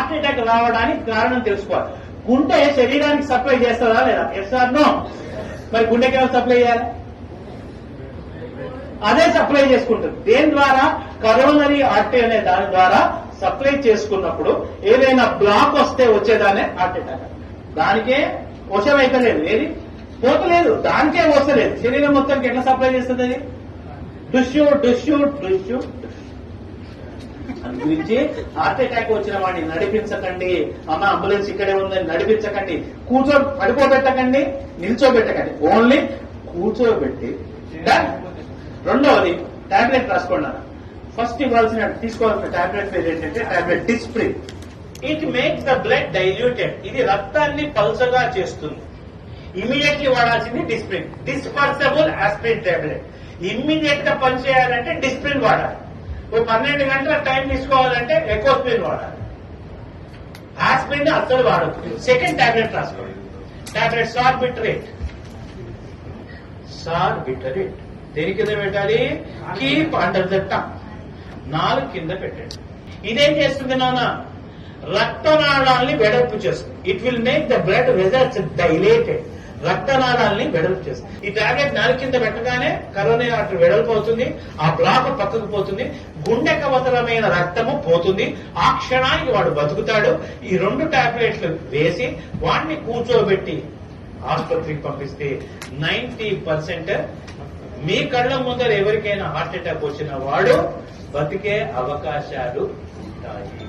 Heart attack రావడానికి కారణం తెలుసుకోవాలి. గుండె శరీరానికి సప్లై చేస్తుందా లేదా? Yes or no? మరి గుండెకి ఏమైనా సప్లై చేయాలి? అదే సప్లై చేసుకుంటుంది. దేని ద్వారా? కరోనరీ ఆర్టరీ అనే దాని ద్వారా సప్లై చేసుకున్నప్పుడు ఏదైనా బ్లాక్ వస్తే వచ్చేదానే హార్ట్ అటాక్. దానికే వశమైతే లేదు, ఏది పోతలేదు, దానికే వస్తలేదు. శరీరం మొత్తానికి ఎట్లా సప్లై చేస్తుంది అది? డుష్యూ డుష్యూ డుష్యూ. గురించి హార్ట్ అటాక్ వచ్చిన వాడిని నడిపించకండి. అమ్మ అంబులెన్స్ ఇక్కడే ఉందని నడిపించకండి. పడుకోబెట్టకండి, నిల్చోబెట్టకండి, ఓన్లీ కూర్చోబెట్టి. రెండవది టాబ్లెట్ రాసుకోండి. ఫస్ట్ తీసుకోవాల్సిన టాబ్లెట్ పేరు ఏంటంటే tablet Disprin. It makes the blood diluted. ఇది రక్తాన్ని పల్చగా చేస్తుంది. ఇమీడియట్లీ వాడాల్సింది Disprin. Dispersible aspirin tablet. Immediate గా పనిచేయాలంటే డిస్ప్రిన్ వాడాలి. 12 గంటల టైం తీసుకోవాలంటే ఎకోస్ప్రిన్ వాడాలి. ఆస్పిరిన్ అస్సలు వాడదు. సెకండ్ టాబ్లెట్ రాసుకోండి. టాబ్లెట్ సార్బిట్రేట్. సార్బిట్రేట్ దేని కింద పెట్టాలి? Keep under the tongue. 4 కింద పెట్టండి. ఇదేం చేస్తుంది నాన్న? రక్తనాళాలని వెడల్పు చేస్తుంది. It will make the blood vessels dilated. రక్తనాళాలని వెడల్పు చేస్తుంది. ఈ టాబ్లెట్ 4 కింద పెట్టగానే కరోనరీ ఆర్టరీ వెడల్పు అవుతుంది. ఆ బ్లాక్ పక్కకు పోతుంది. గుండెకు అవసరమైన రక్తము పోతుంది. ఆ క్షణానికి వాడు బతుకుతాడు. ఈ 2 టాబ్లెట్లు వేసి వాడిని కూర్చోబెట్టి ఆసుపత్రికి పంపిస్తే 90% మీ కళ్ళ ముందర ఎవరికైనా హార్ట్ అటాక్ వచ్చిన వాడు బతికే అవకాశాలు ఉంటాయి.